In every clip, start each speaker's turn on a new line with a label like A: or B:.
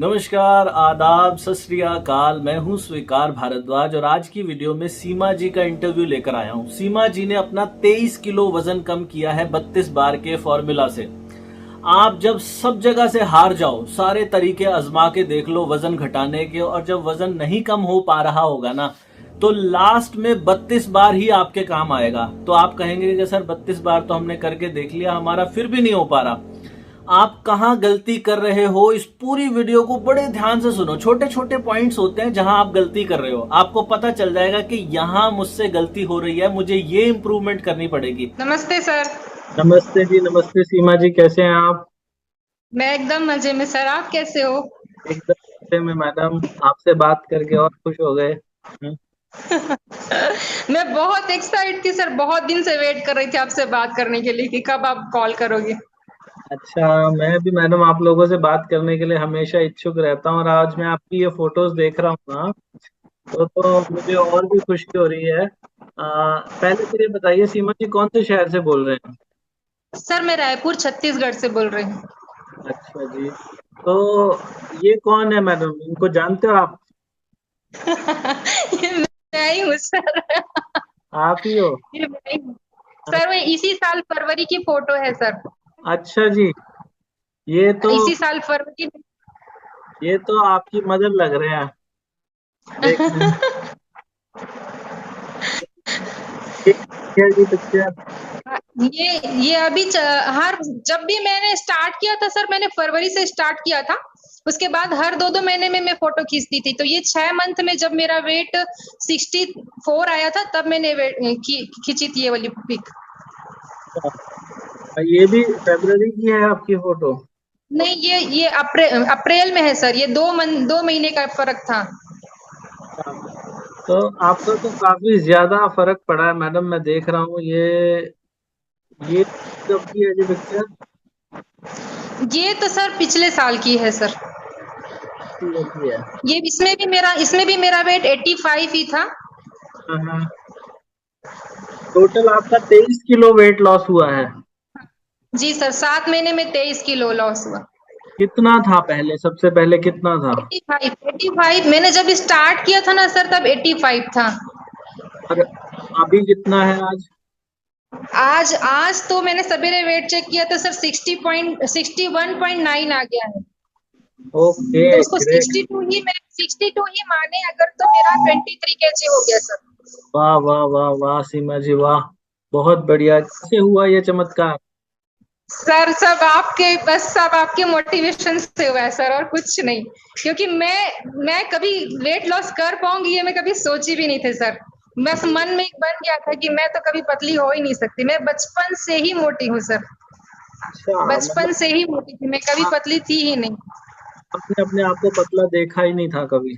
A: नमस्कार, आदाब, सत श्री अकाल। मैं हूं स्वीकार भारद्वाज और आज की वीडियो में सीमा जी का इंटरव्यू लेकर आया हूं। सीमा जी ने अपना 23 किलो वजन कम किया है 32 बार के फॉर्मूला से। आप जब सब जगह से हार जाओ, सारे तरीके आजमा के देख लो वजन घटाने के, और जब वजन नहीं कम हो पा रहा होगा ना, तो लास्ट में 32 बार ही आपके काम आएगा। तो आप कहेंगे कि सर 32 बार तो हमने करके देख लिया, हमारा फिर भी नहीं हो पा रहा। आप कहां गलती कर रहे हो, इस पूरी वीडियो को बड़े ध्यान से सुनो। छोटे छोटे पॉइंट्स होते हैं जहां आप गलती कर रहे हो, आपको पता चल जाएगा कि यहाँ मुझसे गलती हो रही है, मुझे ये इम्प्रूवमेंट करनी पड़ेगी।
B: नमस्ते सर।
A: नमस्ते जी, नमस्ते सीमा जी, कैसे हैं आप?
B: मैं एकदम मजे में सर, आप कैसे हो?
A: एकदम अच्छे में मैडम, आपसे बात करके और खुश हो गए।
B: मैं बहुत एक्साइट थी सर, बहुत दिन से वेट कर रही थी आपसे बात करने के लिए कि कब आप कॉल करोगे।
A: अच्छा, मैं भी मैडम आप लोगों से बात करने के लिए हमेशा इच्छुक रहता हूँ, और आज मैं आपकी ये फोटोज देख रहा हूँ ना, तो मुझे और भी खुशी हो रही है। पहले तो ये बताइए सीमा जी, कौन से शहर से बोल रहे हैं?
B: सर मैं रायपुर छत्तीसगढ़ से बोल रही हूँ।
A: अच्छा जी। तो ये कौन है मैडम, इनको जानते हो आप?
B: ये मैं ही हूँ सर।
A: आप ही हो?
B: ये मैं ही हूँ सर। मैं इसी साल फरवरी की फोटो है सर।
A: अच्छा जी। ये तो
B: इसी साल फरवरी में।
A: ये तो आपकी मदर लग रहे हैं देखने में। ये जी पिक्चर।
B: ये अभी हर जब भी मैंने स्टार्ट किया था सर, मैंने फरवरी से स्टार्ट किया था। उसके बाद हर 2-2 महीने में मैं फोटो खींचती थी। तो ये 6 मंथ में जब मेरा वेट 64 आया था, तब मैंने खींची थी ये वाली पिक।
A: ये भी फरवरी की है आपकी फोटो?
B: नहीं, ये अप्रैल में है सर। ये 2 महीने का फर्क था।
A: तो आपका तो काफी ज्यादा फर्क पड़ा है मैडम, मैं देख रहा हूँ। ये कब की है ये पिक्चर?
B: ये तो सर पिछले साल की है सर।
A: ये की है।
B: ये इसमें भी मेरा वेट 85 ही था।
A: हाँ हाँ। टोटल आपका 23 किलो वेट लॉस हुआ है।
B: जी सर, 7 महीने में 23 किलो लॉस हुआ।
A: कितना था पहले, सबसे पहले कितना था?
B: 85 मैंने जब स्टार्ट किया था ना सर, तब 85 था।
A: और अभी कितना है आज?
B: आज आज तो मैंने सवेरे वेट चेक किया था सर, 61.9 आ गया है।
A: ओके,
B: तो उसको
A: ग्रेट।
B: 62 ही माने अगर, तो मेरा 23 kg हो गया सर।
A: वाह वाह वाह वाह सीमा जी, वाह। बहुत बढ़िया, कैसे हुआ ये चमत्कार?
B: सर सब आपके मोटिवेशन से हुआ है सर, और कुछ नहीं। क्योंकि मैं कभी वेट लॉस कर पाऊंगी ये मैं कभी सोची भी नहीं थी सर। बस मन में एक बन गया था कि मैं तो कभी पतली हो ही नहीं सकती। मैं बचपन से ही मोटी हूँ सर।
A: अच्छा, मतलब
B: बचपन से ही मोटी थी, मैं कभी पतली थी ही नहीं।
A: आपने अपने आप को पतला देखा ही नहीं था कभी?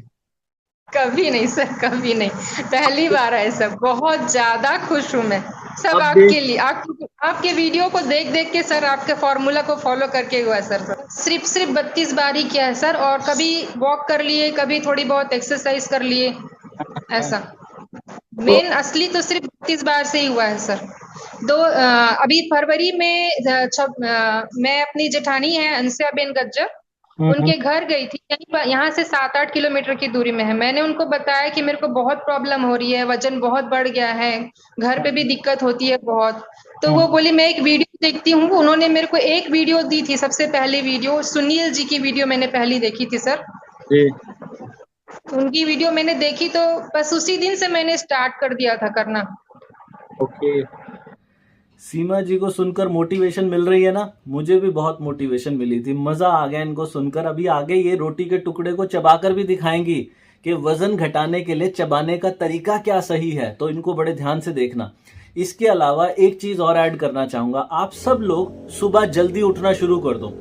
B: कभी नहीं सर, कभी नहीं। पहली बार है सर। बहुत ज्यादा खुश हूँ मैं। सब
A: अब देख।
B: आपके लिए, आपके वीडियो को देख देख के सर, आपके फॉर्मूला को फॉलो करके हुआ है सर। सिर्फ 32 बार ही किया है सर, और कभी वॉक कर लिए, कभी थोड़ी बहुत एक्सरसाइज कर लिए, ऐसा।
A: तो
B: मेन असली तो सिर्फ 32 बार से ही हुआ है सर। अभी फरवरी में मैं अपनी जेठानी है अंशिया बेन गज्जर,
A: हम्म।
B: उनके घर गई थी। यहाँ से 7-8 किलोमीटर की दूरी में है। मैंने उनको बताया कि मेरे को बहुत प्रॉब्लम हो रही है, वजन बहुत बढ़ गया है, घर पे भी दिक्कत होती है बहुत। तो वो
A: हम्म,
B: बोली मैं एक वीडियो देखती हूँ। उन्होंने मेरे को एक वीडियो दी थी, सबसे पहली वीडियो सुनील जी की वीडियो मैंने पहली देखी थी सर।
A: जी।
B: उनकी वीडियो मैंने देखी, तो बस उसी दिन से मैंने स्टार्ट कर दिया था करना।
A: ओके। सीमा जी को सुनकर मोटिवेशन मिल रही है ना? मुझे भी बहुत मोटिवेशन मिली थी, मजा आ गया इनको सुनकर। अभी आगे ये रोटी के टुकड़े को चबाकर भी दिखाएंगी कि वजन घटाने के लिए चबाने का तरीका क्या सही है, तो इनको बड़े ध्यान से देखना। इसके अलावा एक चीज और ऐड करना चाहूंगा, आप सब लोग सुबह जल्दी उठना शुरू कर दो,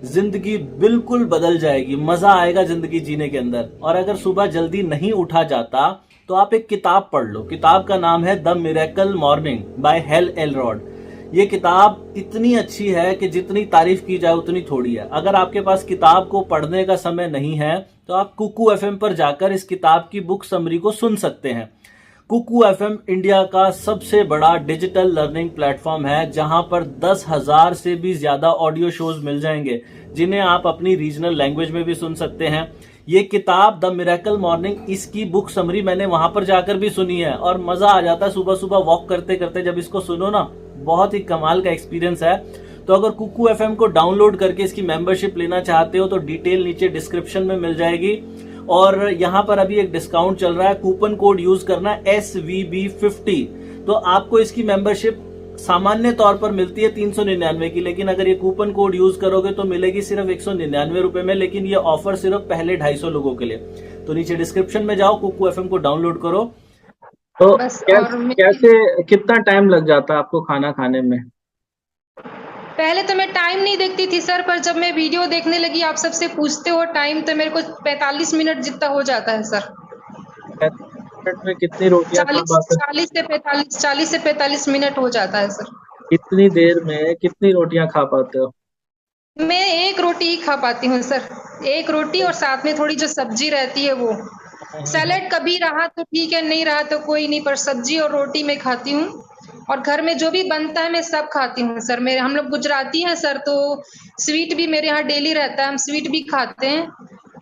A: जिंदगी बिल्कुल बदल जाएगी, मजा आएगा जिंदगी जीने के अंदर। और अगर सुबह जल्दी नहीं उठा जाता तो आप एक किताब पढ़ लो। किताब का नाम है the miracle morning by Hal Elrod. ये किताब इतनी अच्छी है कि जितनी तारीफ की जाए उतनी थोड़ी है। अगर आपके पास किताब को पढ़ने का समय नहीं है तो आप कुकू एफएम पर जाकर इस किताब की बुक समरी को सुन सकते हैं। कुकू एफएम इंडिया का सबसे बड़ा डिजिटल लर्निंग प्लेटफॉर्म है, जहां पर 10,000 से भी ज्यादा ऑडियो शोज मिल जाएंगे, जिन्हें आप अपनी रीजनल लैंग्वेज में भी सुन सकते हैं। ये किताब द मिरेकल मॉर्निंग, इसकी बुक समरी मैंने वहां पर जाकर भी सुनी है और मजा आ जाता है सुबह सुबह वॉक करते करते जब इसको सुनो ना। बहुत ही कमाल का एक्सपीरियंस है। तो अगर कुकू एफएम को डाउनलोड करके इसकी मेंबरशिप लेना चाहते हो तो डिटेल नीचे डिस्क्रिप्शन में मिल जाएगी। और यहाँ पर अभी एक डिस्काउंट चल रहा है, कूपन कोड यूज करना है SVB50। तो आपको इसकी मेंबरशिप सामान्य तौर पर मिलती है 399 की, लेकिन अगर ये कूपन कोड यूज करोगे तो मिलेगी सिर्फ 199 रुपए में। लेकिन ये ऑफर सिर्फ पहले 250 लोगों के लिए। तो नीचे डिस्क्रिप्शन में जाओ, कुकू एफएम को डाउनलोड करो। तो
B: बस। और
A: कैसे कितना टाइम लग जाता है आपको खाना खाने में?
B: पहले तो मैं टाइम नहीं देखती थी सर, पर जब मैं वीडियो देखने लगी, आप सबसे पूछते हो टाइम, तो मेरे को 45 मिनट जितना हो जाता है सर।
A: 5 मिनट में कितनी रोटियां खा
B: 40
A: पाते?
B: 40 से 45 मिनट हो जाता है सर।
A: इतनी देर में कितनी रोटियां खा पाते हो?
B: मैं एक रोटी ही खा पाती हूँ सर। एक रोटी और साथ में थोड़ी जो सब्जी रहती है वो। सैलेड कभी रहा तो ठीक है, नहीं रहा तो कोई नहीं, पर सब्जी और रोटी मैं खाती हूँ। और घर में जो भी बनता है मैं सब खाती हूँ सर। मेरे हम लोग गुजराती हैं सर, तो स्वीट भी मेरे यहाँ डेली रहता है, हम स्वीट भी खाते हैं।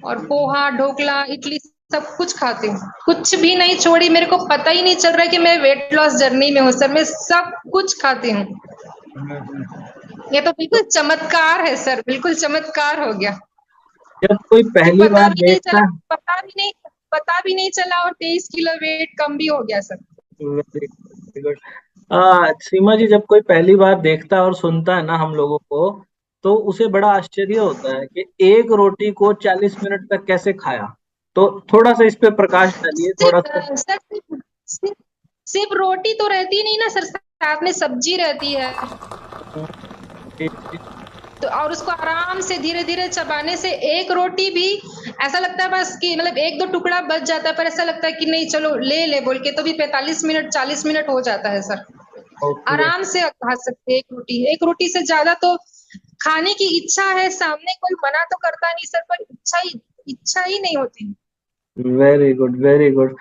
B: और पोहा, ढोकला, इडली सब कुछ खाती हूँ, कुछ भी नहीं छोड़ी। मेरे को पता ही नहीं चल रहा है कि मैं वेट लॉस जर्नी में हूँ सर। मैं सब कुछ खाती हूँ। ये तो बिल्कुल चमत्कार है सर, बिल्कुल चमत्कार हो गया
A: जब कोई
B: कि
A: पहली
B: पता
A: बार
B: भी नहीं चला,
A: देखता है।
B: पता भी नहीं चला, और 23 किलो वेट कम भी हो गया sir.
A: Very good. Seema ji, जब कोई पहली बार देखता है और सुनता है ना हम लोगों को, तो उसे बड़ा आश्चर्य होता है कि एक रोटी को 40 मिनट तक कैसे खाया। तो थोड़ा सा इस पे प्रकाश डालिए, थोड़ा
B: सिर्फ
A: सा।
B: सर सिर्फ सिर्फ रोटी तो रहती नहीं ना सर, साथ में सब्जी रहती है।
A: जी, जी।
B: तो और उसको आराम से धीरे धीरे चबाने से एक रोटी भी ऐसा लगता है बस कि मतलब एक दो टुकड़ा बच जाता है, पर ऐसा लगता है कि नहीं चलो ले ले बोल के, तो भी 45 मिनट 40 मिनट हो जाता है सर।
A: ओके।
B: आराम से खा सकते हैं एक रोटी से ज्यादा तो खाने की इच्छा है, सामने कोई मना तो करता नहीं सर, पर इच्छा ही नहीं होती।
A: Very good, very good.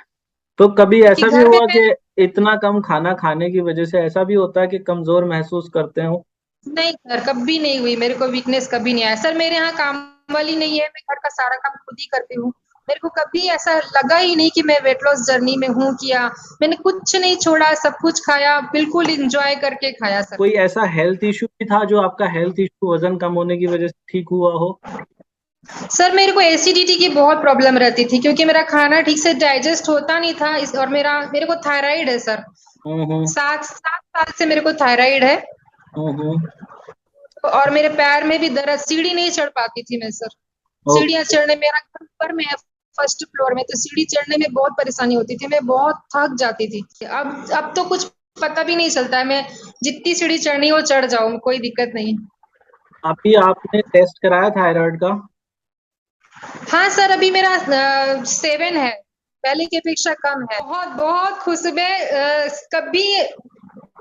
A: तो कभी
B: कि
A: ऐसा भी
B: घर में
A: हुआ
B: मैं
A: कि इतना कम खाना खाने की वजह से ऐसा भी होता है कि कमजोर महसूस करते हो?
B: नहीं सर, कभी नहीं हुई मेरे को वीकनेस, कभी नहीं आया सर। मेरे यहाँ काम वाली नहीं है, मैं घर का सारा काम खुद ही करती हूँ। मेरे को कभी ऐसा लगा ही नहीं कि मैं वेट लॉस जर्नी में हूँ, किया मैंने कुछ नहीं छोड़ा, सब कुछ खाया, बिल्कुल इंजॉय करके खाया सर।
A: कोई ऐसा हेल्थ इशू भी था जो आपका हेल्थ इशू वजन कम होने की वजह से ठीक हुआ हो?
B: सर मेरे को एसिडिटी की बहुत प्रॉब्लम रहती थी, क्योंकि मेरा खाना ठीक से डाइजेस्ट होता नहीं था और मेरे को थायराइड है सर।
A: हम्म।
B: 7 साल से मेरे को थायराइड है।
A: हम्म।
B: और मेरे पैर में भी दर्द, सीढ़ी नहीं चढ़ पाती थी मैं सर। सीढ़ियां
A: ओके।
B: चढ़ने, मेरा घर ऊपर में है, फर्स्ट फ्लोर में, तो सीढ़ी चढ़ने में बहुत परेशानी होती थी, मैं बहुत थक जाती थी। अब तो कुछ पता भी नहीं चलता है, मैं जितनी सीढ़ी चढ़नी हो चढ़ जाऊं, कोई दिक्कत नहीं।
A: अभी आपने टेस्ट कराया थायराइड का?
B: हाँ सर, अभी मेरा 7 है, पहले की अपेक्षा कम है। बहुत बहुत खुश मैं कभी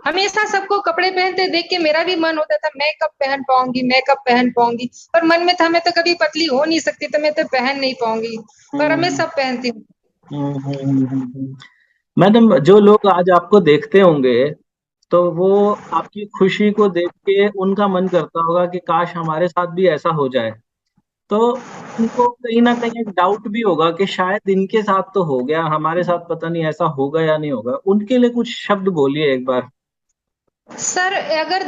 B: हमेशा सबको कपड़े पहनते देख के मेरा भी मन होता था, मैं कब पहन पाऊंगी, मैं कब पहन पाऊंगी। पर मन में था मैं तो कभी पतली हो नहीं सकती, तो मैं तो पहन नहीं पाऊंगी। पर अब मैं
A: हम्म।
B: सब पहनती हूँ।
A: मैडम, जो लोग आज आपको देखते होंगे तो वो आपकी खुशी को देख के उनका मन करता होगा कि काश हमारे साथ भी ऐसा हो जाए। तो उनको कहीं ना कहीं एक डाउट भी होगा कि शायद इनके साथ तो हो गया, हमारे साथ पता नहीं ऐसा होगा या नहीं होगा। उनके लिए कुछ शब्द बोलिए एक बार।
B: सर अगर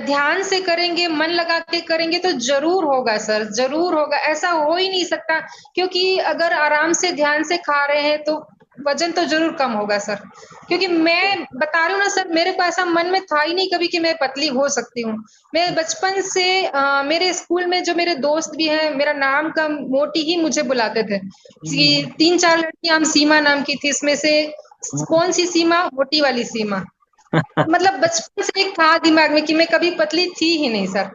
B: ध्यान से करेंगे, मन लगा के करेंगे तो जरूर होगा सर, जरूर होगा, ऐसा हो ही नहीं सकता। क्योंकि अगर आराम से ध्यान से खा रहे हैं तो वजन तो जरूर कम होगा सर। क्योंकि मैं बता रही हूँ ना सर, मेरे को ऐसा मन में था ही नहीं कभी कि मैं पतली हो सकती हूँ। मैं बचपन से मेरे स्कूल में जो मेरे दोस्त भी हैं, मेरा नाम का मोटी ही मुझे बुलाते थे कि 3-4 लड़कियां, हम सीमा नाम की थी, इसमें से कौन सी सीमा, मोटी वाली सीमा। मतलब बचपन से एक था दिमाग में कि मैं कभी पतली थी ही नहीं सर।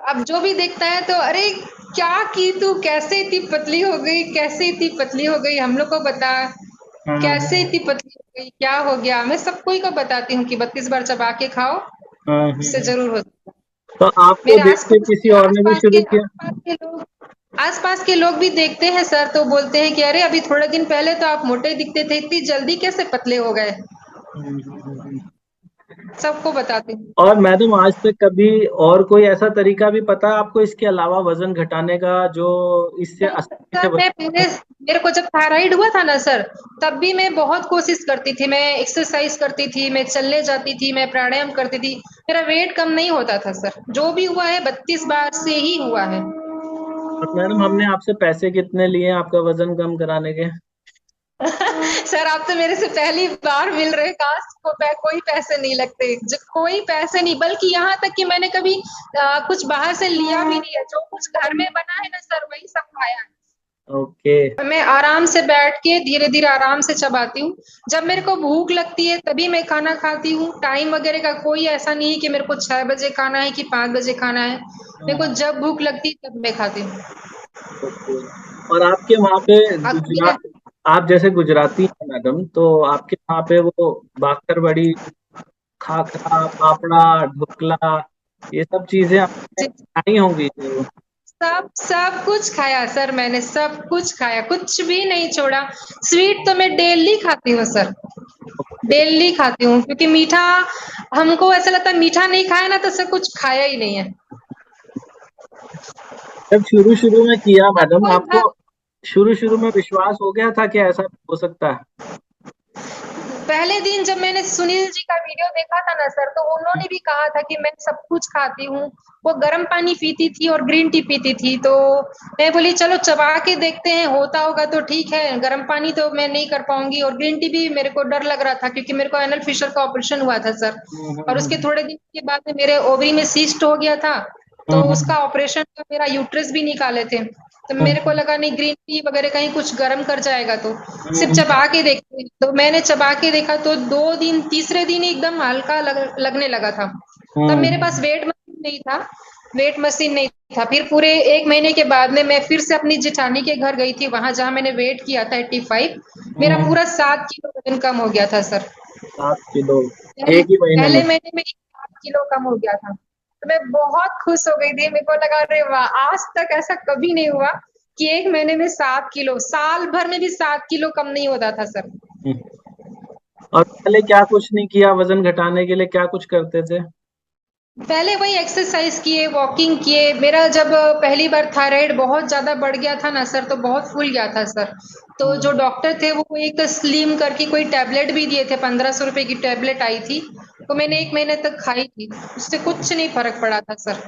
B: अब जो भी देखता है तो अरे क्या की तू, कैसे इतनी पतली हो गई, कैसे इतनी पतली हो गई, हम लोग को बता, कैसे इतनी पतली हो गई, क्या हो गया। मैं सबको ही को बताती हूँ कि 32 बार चबा के खाओ, उससे जरूर हो सकता है।
A: तो आपको
B: मेरे
A: देख के किसी और ने भी शुरू किया?
B: आसपास के लोग आसपास के लोग भी देखते हैं सर, तो बोलते हैं कि अरे अभी थोड़े दिन पहले तो आप मोटे दिखते थे, इतनी जल्दी कैसे पतले हो गए।
A: हम्म, हम्म, हम्म।
B: सबको बताती हूँ।
A: और मैडम आज तक कभी और कोई ऐसा तरीका भी पता है आपको इसके अलावा वजन घटाने का, जो इससे आसानी से
B: सर मैं पहले, मेरे को जब थायराइड हुआ था ना सर, तब भी मैं बहुत कोशिश करती थी, मैं एक्सरसाइज करती थी, मैं चलने जाती थी, मैं प्राणायाम करती थी, मेरा वेट कम नहीं होता था सर। जो भी हुआ है 32 बार से ही हुआ है।
A: और मैडम हमने आपसे पैसे कितने लिए हैं आपका वजन कम कराने के?
B: सर आप तो मेरे से पहली बार मिल रहे, काश कोई पैसे नहीं लगते, कोई पैसे नहीं, बल्कि यहाँ तक कि मैंने कभी कुछ बाहर से लिया भी नहीं है, जो कुछ घर में बना है ना सर वही सब खाया है।
A: ओके।
B: मैं आराम से बैठ के धीरे धीरे आराम से चबाती हूँ। जब मेरे को भूख लगती है तभी मैं खाना खाती हूँ, टाइम वगैरह का कोई ऐसा नहीं है कि मेरे को 6 बजे खाना है कि 5 बजे खाना है। मेरे को जब भूख लगती है तब मैं खाती हूँ।
A: ओके। और आपके वहाँ पे
B: अभी
A: गुजरात, आप जैसे गुजराती हैं मैडम, तो आपके वहाँ पे वो बाकरवड़ी, खाखरा, फाफड़ा, ढोकला, ये सब चीजें आपने खाई होंगी जो।
B: सब सब कुछ खाया सर, मैंने सब कुछ खाया, कुछ भी नहीं छोड़ा। स्वीट तो मैं डेली खाती हूँ सर, डेली खाती हूँ, क्योंकि मीठा हमको ऐसा लगता है मीठा नहीं खाया ना तो सब कुछ खाया ही नहीं है।
A: जब शुरू शुरू में किया मैडम,
B: कोई
A: आपको शुरू शुरू में विश्वास हो गया था कि ऐसा हो सकता है?
B: पहले दिन जब मैंने सुनील जी का वीडियो देखा था ना सर, तो उन्होंने भी कहा था कि मैं सब कुछ खाती हूँ। वो गर्म पानी पीती थी और ग्रीन टी पीती थी, तो मैं बोली चलो चबा के देखते हैं, होता होगा तो ठीक है, गर्म पानी तो मैं नहीं कर पाऊंगी, और ग्रीन टी भी मेरे को डर लग रहा था क्योंकि मेरे को एनल फिशर का ऑपरेशन हुआ था सर। और उसके
A: हम्म,
B: थोड़े दिन के बाद में मेरे ओवरी में सिस्ट हो गया था, तो
A: हम्म,
B: उसका ऑपरेशन का मेरा यूट्रस भी निकाले थे। तो मेरे को
A: हम्म,
B: लगा नहीं ग्रीन टी वगैरह कहीं कुछ गर्म कर जाएगा, तो सिर्फ
A: हम्म,
B: चबा के देखते हैं। तो मैंने चबा के देखा तो 2 दिन, तीसरे दिन ही एकदम हल्का लगने लगा था। तब मेरे पास
A: हम्म,
B: वेट मशीन नहीं था, वेट मशीन नहीं था। फिर पूरे 1 महीने के बाद में मैं फिर से अपनी जेठानी के घर गई थी, वहां जहां मैंने वेट किया था 85, मेरा
A: हम्म।
B: पूरा 7 किलो वजन कम हो गया था सर।
A: 7 किलो
B: पहले
A: एक ही महीने में?
B: पहले महीने में ही 7 किलो कम हो गया था, तो मैं बहुत खुश हो गई थी। मेरे को लगा अरे वाह, आज तक ऐसा कभी नहीं हुआ कि 1 महीने में 7 किलो, साल भर में भी 7 किलो कम नहीं होता था सर।
A: हम्म। और पहले क्या कुछ नहीं किया वजन घटाने के लिए, क्या कुछ करते थे?
B: पहले वही एक्सरसाइज किए, वॉकिंग किए। मेरा जब पहली बार थायराइड बहुत ज्यादा बढ़ गया था ना सर, तो बहुत फूल गया था सर। तो जो
A: हम्म,
B: डॉक्टर थे वो एक स्लिम करके कोई टैबलेट भी दिए थे, 1500 रुपए की टैबलेट आई थी, तो मैंने 1 महीने तक खाई थी, उससे कुछ नहीं फर्क पड़ा था सर।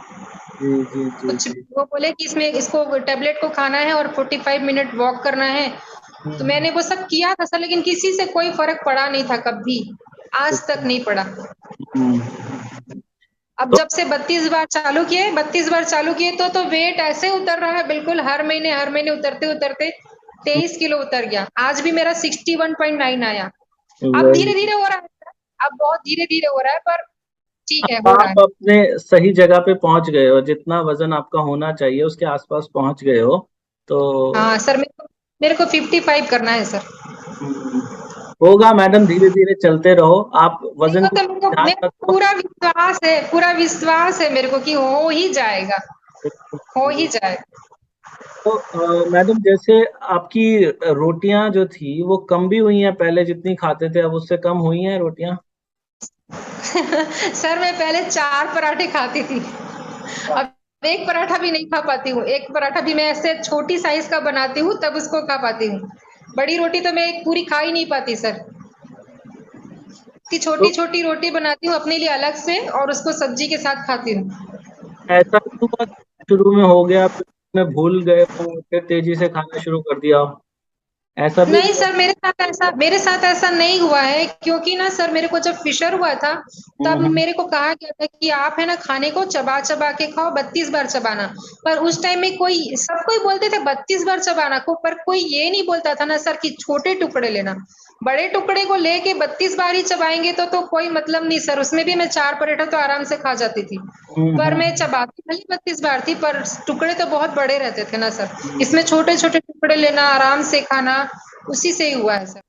A: जी जी जी
B: कुछ
A: जी।
B: वो बोले कि इसमें इसको टैबलेट को खाना है और 45 मिनट वॉक करना है। तो
A: हम्म,
B: मैंने वो सब किया था सर, लेकिन किसी से कोई फर्क पड़ा नहीं था कभी, आज तक नहीं पड़ा।
A: हम्म।
B: अब
A: तो
B: जब से 32 बार चालू किए तो वेट ऐसे उतर रहा है, बिल्कुल हर महीने उतरते उतरते 23 किलो उतर गया। आज भी मेरा 61.9 आया। अब धीरे
A: वही,
B: धीरे हो रहा है, अब बहुत धीरे धीरे हो रहा है, पर ठीक है,
A: अब
B: हो रहा
A: आप
B: है।
A: अपने सही जगह पे पहुंच गए हो, जितना वजन आपका होना चाहिए उसके आसपास पहुंच गए हो। तो
B: हाँ सर, मेरे को 55 करना है सर।
A: हम्म, होगा मैडम, धीरे धीरे चलते रहो, आप
B: नहीं
A: वजन
B: वो
A: को
B: तो
A: ध्यान
B: मेरे को
A: रखो।
B: पूरा विश्वास है, पूरा विश्वास है मेरे को कि हो ही जाएगा, हो ही जाएगा।
A: तो मैडम जैसे आपकी रोटियां जो थी वो कम भी हुई हैं, पहले जितनी खाते थे अब उससे कम हुई हैं रोटियां?
B: सर मैं पहले 4 पराठे खाती थी, अब एक पराठा भी नहीं खा पाती हूँ। एक पराठा भी मैं ऐसे छोटी साइज का बनाती हूँ तब उसको खा पाती हूँ। बड़ी रोटी तो मैं एक पूरी खा ही नहीं पाती सर। कि छोटी
A: तो
B: छोटी रोटी बनाती हूँ अपने लिए अलग से और उसको सब्जी के साथ खाती हूँ।
A: ऐसा नहीं हुआ कि शुरू में हो गया फिर में भूल गए हो फिर तेजी से खाना शुरू कर दिया हो? ऐसा भी
B: नहीं
A: हुआ?
B: सर, मेरे साथ ऐसा नहीं हुआ है, क्योंकि ना सर मेरे को जब फिशर हुआ था तब
A: हम्म,
B: मेरे को कहा गया था कि आप है ना खाने को चबा चबा के खाओ, 32 बार चबाना। पर उस टाइम में सब कोई बोलते थे 32 बार चबाना को, पर कोई ये नहीं बोलता था ना सर कि छोटे टुकड़े लेना। बड़े टुकड़े को लेके 32 बार ही चबाएंगे तो कोई मतलब नहीं सर, उसमें भी मैं 4 पराठा तो आराम से खा जाती थी।
A: हम्म,
B: पर मैं चबाती भले 32 बार थी, पर टुकड़े तो बहुत बड़े रहते थे ना सर। इसमें
A: हम्म।
B: छोटे छोटे टुकड़े लेना, आराम से खाना, उसी से ही हुआ है सर।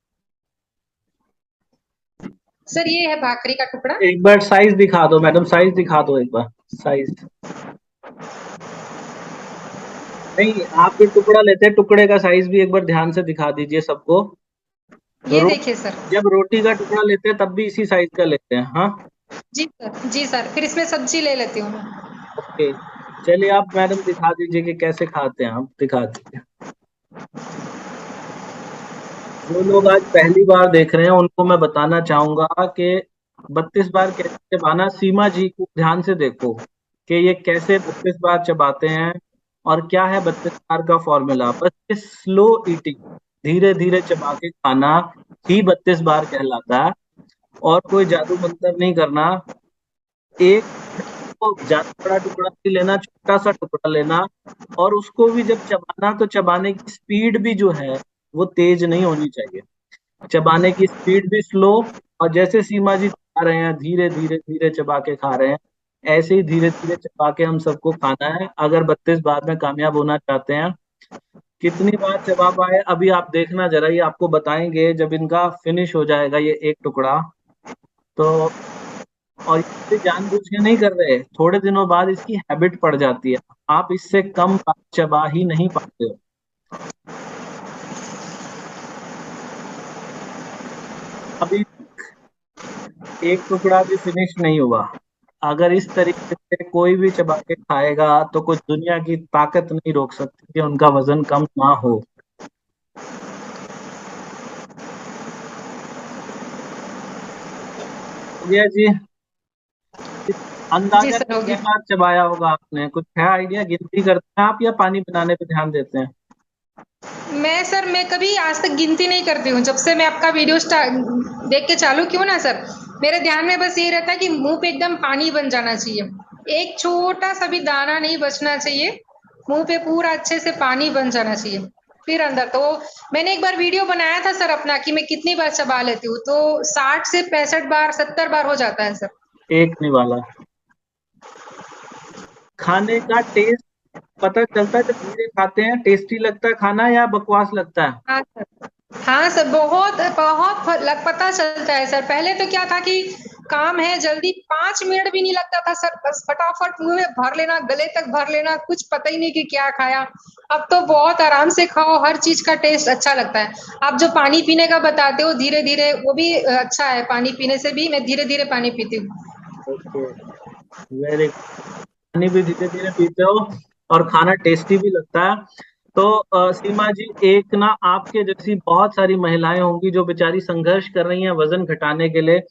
B: सर ये है भाकरी का टुकड़ा।
A: एक बार साइज दिखा दो मैडम, साइज दिखा दो एक बार, साइज। नहीं, आप जो टुकड़ा लेते हैं, टुकड़े का साइज भी एक बार ध्यान से दिखा दीजिए सबको।
B: ये
A: रो
B: देखिए सर।
A: जब रोटी का टुकड़ा लेते हैं तब भी इसी साइज का लेते हैं, हाँ।
B: जी सर, जी सर, फिर इसमें सब्जी ले लेती हूँ मैं।
A: ओके, चलिए आप मैडम दिखा दीजिए कि कैसे खाते हैं, आप दिखा दीजिए। जो लोग आज पहली बार देख रहे हैं उनको मैं बताना चाहूंगा कि 32 बार कैसे चबाना। सीमा जी को ध्यान से देखो कि ये कैसे 32 बार चबाते हैं और क्या है 32 बार का फॉर्मूला। बस ये स्लो ईटिंग, धीरे धीरे चबा के खाना ही 32 बार कहलाता है। और कोई जादू मंतर नहीं करना। एक को ज्यादा बड़ा टुकड़ा नहीं लेना, छोटा सा टुकड़ा लेना। और उसको भी जब चबाना तो चबाने की स्पीड भी जो है वो तेज नहीं होनी चाहिए। चबाने की स्पीड भी स्लो। और जैसे सीमा जी खा रहे हैं, धीरे धीरे धीरे चबा के खा रहे हैं, ऐसे ही धीरे धीरे चबा के हम सबको खाना है अगर 32 बार में कामयाब होना चाहते हैं। कितनी बार चबा पाए अभी आप देखना जरा, ये आपको बताएंगे जब इनका फिनिश हो जाएगा ये एक टुकड़ा तो। और ये जानबूझ के नहीं कर रहे, थोड़े दिनों बाद इसकी हैबिट पड़ जाती है। आप इससे कम बार चबा ही नहीं पाते हो। अभी एक टुकड़ा भी फिनिश नहीं हुआ। अगर इस तरीके से कोई भी चबा के खाएगा तो कुछ दुनिया की ताकत नहीं रोक सकती कि उनका वजन कम ना हो। भैया जी,
B: जी
A: अंदाजा
B: सर, हो
A: कितनी
B: गया।
A: बार चबाया होगा आपने, कुछ है आइडिया? गिनती करते हैं आप या पानी बनाने पे ध्यान देते हैं?
B: मैं सर, मैं कभी आज तक गिनती नहीं करती हूँ। जब से मैं आपका वीडियो स्टार्ट देख के चालू की हूँ ना सर, मेरे ध्यान में बस ये रहता है कि मुंह पे एकदम पानी बन जाना चाहिए। एक छोटा सा भी दाना नहीं बचना चाहिए। मुंह पे पूरा अच्छे से पानी बन जाना चाहिए। फिर अंदर तो मैंने एक बार वीडियो बनाया था सर अपना कि मैं कितनी बार चबा लेती हूँ, तो 60 से 65 बार, 70 बार हो जाता है सर।
A: एक नहीं वाला। खाने का टेस्ट पता चलता है जब धीरे खाते हैं, टेस्टी लगता है खाना या बकवास लगता है?
B: हाँ सर। हाँ सर, बहुत बहुत पता चलता है सर। पहले तो क्या था कि काम है जल्दी, 5 मिनट भी नहीं लगता था सर, बस फटाफट मुंह में भर लेना, गले तक भर लेना, कुछ पता ही नहीं कि क्या खाया। अब तो बहुत आराम से खाओ, हर चीज का टेस्ट अच्छा लगता है। आप जो पानी पीने का बताते हो धीरे धीरे, वो भी अच्छा है। पानी पीने से भी मैं धीरे धीरे पानी पीती हूँ।
A: Okay, very. पानी भी धीरे धीरे पीते हो और खाना टेस्टी भी लगता है। तो सीमा जी, एक ना आपके जैसी बहुत सारी महिलाएं होंगी जो बेचारी संघर्ष कर रही हैं वजन घटाने के लिए।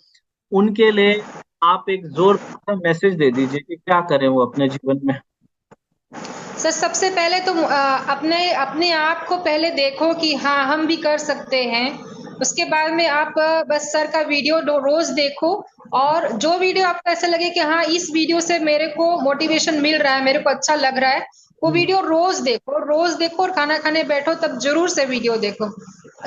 A: उनके लिए आप एक जोरदार मैसेज दे दीजिए कि क्या करें वो अपने जीवन में।
B: सर, सबसे पहले तो अपने अपने आप को पहले देखो कि हाँ, हम भी कर सकते हैं। उसके बाद में आप बस सर का वीडियो रोज देखो। और जो वीडियो आपको ऐसा लगे कि हाँ, इस वीडियो से मेरे को मोटिवेशन मिल रहा है, मेरे को अच्छा लग रहा है, वो
A: हम्म।
B: वीडियो रोज देखो, रोज देखो। और खाना खाने बैठो तब जरूर से वीडियो देखो।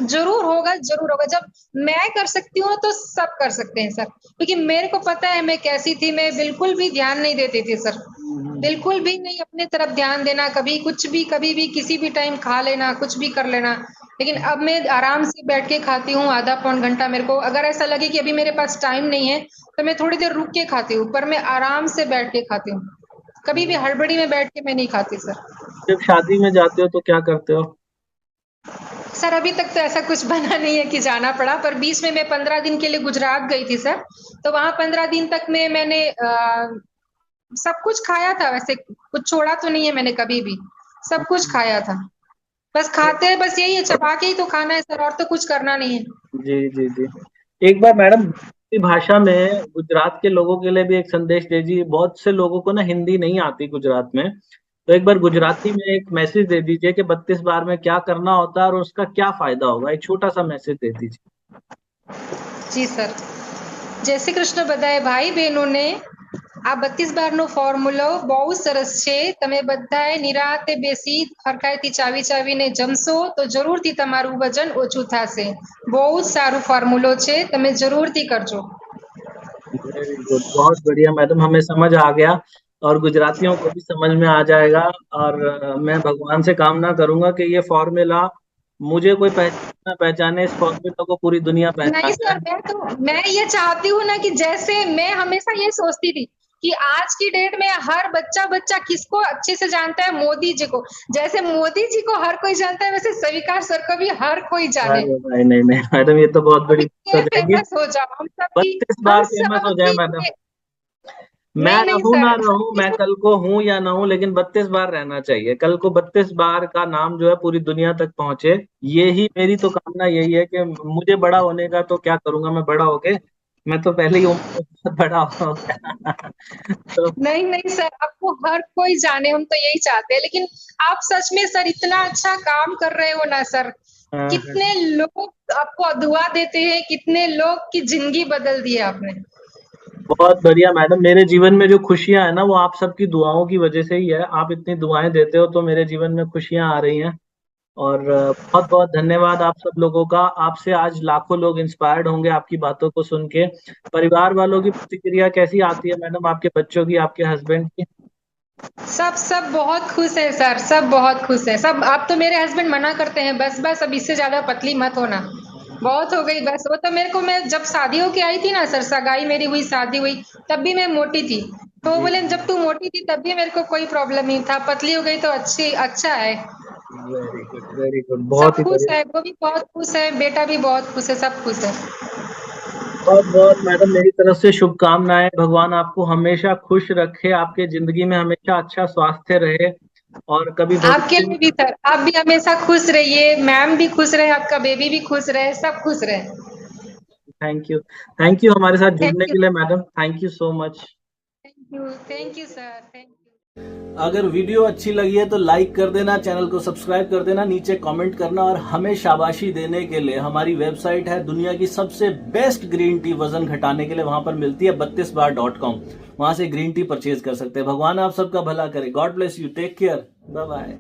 B: जरूर होगा, जरूर होगा। जब मैं कर सकती हूँ तो सब कर सकते हैं सर, क्योंकि मेरे को पता है मैं कैसी थी। मैं बिल्कुल भी ध्यान नहीं देती थी सर,
A: हम्म।
B: बिल्कुल भी नहीं अपने तरफ ध्यान देना। कभी कुछ भी, कभी भी, किसी भी टाइम खा लेना, कुछ भी कर लेना। लेकिन अब मैं आराम से बैठ के खाती हूँ, आधा पौन घंटा। मेरे को अगर ऐसा लगे कि अभी मेरे पास टाइम नहीं है तो मैं थोड़ी देर रुक के खाती हूँ, पर मैं आराम से बैठ के खाती हूँ। कभी भी
A: हम्म।
B: हड़बड़ी में बैठ के मैं नहीं खाती सर।
A: जब शादी में जाते हो तो क्या करते हो?
B: सर, अभी तक तो ऐसा कुछ बना नहीं है कि जाना पड़ा, पर बीच में मैं 15 दिन के लिए गुजरात गई थी सर। तो वहां 15 दिन तक में मैंने सब कुछ खाया था। वैसे कुछ छोड़ा तो नहीं है मैंने कभी भी, सब कुछ
A: हम्म।
B: खाया था। बस खाते हैं, बस यही है, चबा के ही तो खाना है सर, और तो कुछ करना नहीं है।
A: जी जी जी। एक बार मैडम गुजराती भाषा में गुजरात के लोगों के लिए भी एक संदेश दीजिए। बहुत से लोगों को ना हिंदी नहीं आती गुजरात में, तो एक बार गुजराती में एक मैसेज दे दीजिए कि 32 बार में क्या करना होता है और उसका क्या फायदा होगा। एक छोटा सा मैसेज दे दीजिए।
B: जी सर। જય શ્રી કૃષ્ણ બધાએ ભાઈ બહેનોને। આ 32 બારનો ફોર્મ્યુલો બહુ સરસ છે। તમે બધાએ નિરાતે બેસી હરખાઈથી ચાવી ચાવીને જમશો તો જરૂરથી તમારું વજન ઓછું થશે। બહુ જ સારું ફોર્મ્યુલો છે, તમે જરૂરથી કરજો।
A: वेरी गुड, बहुत बढ़िया मैडम, हमें समझ आ गया और गुजरातियों को भी समझ में आ जाएगा। और मैं भगवान से कामना करूंगा कि ये फॉर्मूला मुझे कोई पहचाने ना पहचाने, इस फॉर्मूला को पूरी दुनिया
B: नहीं
A: पहचान
B: सर,
A: जाए।
B: मैं ये चाहती हूँ ना कि जैसे मैं हमेशा ये सोचती थी कि आज की डेट में हर बच्चा किसको अच्छे से जानता है? मोदी जी को। जैसे मोदी जी को हर कोई जानता है, वैसे स्वीकार सर को भी हर कोई जाने।
A: अरे भाई, नहीं नहीं मैडम, ये तो बहुत
B: अभी
A: बड़ी बात हो
B: ये
A: जाएगी।
B: फेमस हो जाओ,
A: 32
B: हम
A: बार फेमस हो जाए
B: सबकी
A: मैडम। मैं
B: नहीं नहीं
A: रहूं ना
B: सर,
A: रहूं, मैं कल को हूं या ना हूं, लेकिन 32 बार रहना चाहिए। कल को 32 बार का नाम जो है पूरी दुनिया तक पहुंचे। ये ही मेरी तो कामना यही है कि मुझे बड़ा होने का तो क्या करूंगा मैं बड़ा होके। मैं तो पहले ही उम्र में बहुत बड़ा हो गया तो
B: नहीं नहीं सर, आपको हर कोई जाने, हम तो यही चाहते हैं। लेकिन आप सच में सर इतना अच्छा काम कर रहे हो ना सर।
A: हाँ,
B: कितने लोग आपको दुआ देते हैं, कितने लोग की जिंदगी बदल दी है आपने।
A: बहुत बढ़िया मैडम। मेरे जीवन में जो खुशियां है ना, वो आप सबकी दुआओं की वजह से ही है। आप इतनी दुआएं देते हो तो मेरे जीवन में खुशियां आ रही हैं। और बहुत बहुत धन्यवाद आप सब लोगों का। आपसे आज लाखों लोग इंस्पायर्ड होंगे आपकी बातों को सुन के। परिवार वालों की प्रतिक्रिया कैसी आती है मैडम, आपके बच्चों की, आपके हस्बैंड की?
B: सब सब बहुत खुश है सर, सब बहुत खुश है सब। आप तो मेरे हस्बैंड मना करते हैं, बस बस अब इससे ज्यादा पतली मत होना, बहुत हो गई बस। वो तो मेरे को, मैं जब शादी होके आई थी ना सर, सगाई मेरी हुई, शादी हुई, तब भी मैं मोटी थी। तो वो
A: जी,
B: बोले जब तू मोटी थी तब भी मेरे को कोई प्रॉब्लम नहीं था, पतली हो गई तो अच्छी, अच्छा है।
A: वेरी गुड वेरी गुड, बहुत
B: सब
A: ही
B: खुश
A: बढ़िया।
B: है, वो भी बहुत खुश है, बेटा भी बहुत खुश है, सब खुश है।
A: बहुत बहुत मैडम मेरी तरफ से शुभकामनाएं। भगवान आपको हमेशा खुश रखे, आपके जिंदगी में हमेशा अच्छा स्वास्थ्य रहे। और कभी
B: आपके
A: भविष्य में।
B: लिए भी सर, आप भी हमेशा खुश रहिए, मैम भी खुश रहे, आपका बेबी भी खुश रहे, सब खुश रहे।
A: Thank you. थैंक यू हमारे साथ
B: थैंक
A: जुड़ने
B: यू,
A: के लिए madam, thank you so much.
B: Thank you sir, thank you.
A: अगर वीडियो अच्छी लगी है तो लाइक कर देना, चैनल को सब्सक्राइब कर देना, नीचे कमेंट करना, और हमें शाबाशी देने के लिए हमारी वेबसाइट है दुनिया की सबसे बेस्ट ग्रीन टी वजन घटाने के लिए, वहां पर मिलती है 32bar.com। वहां से ग्रीन टी परचेज कर सकते हैं। भगवान आप सबका भला करे। God bless you, take care, bye bye.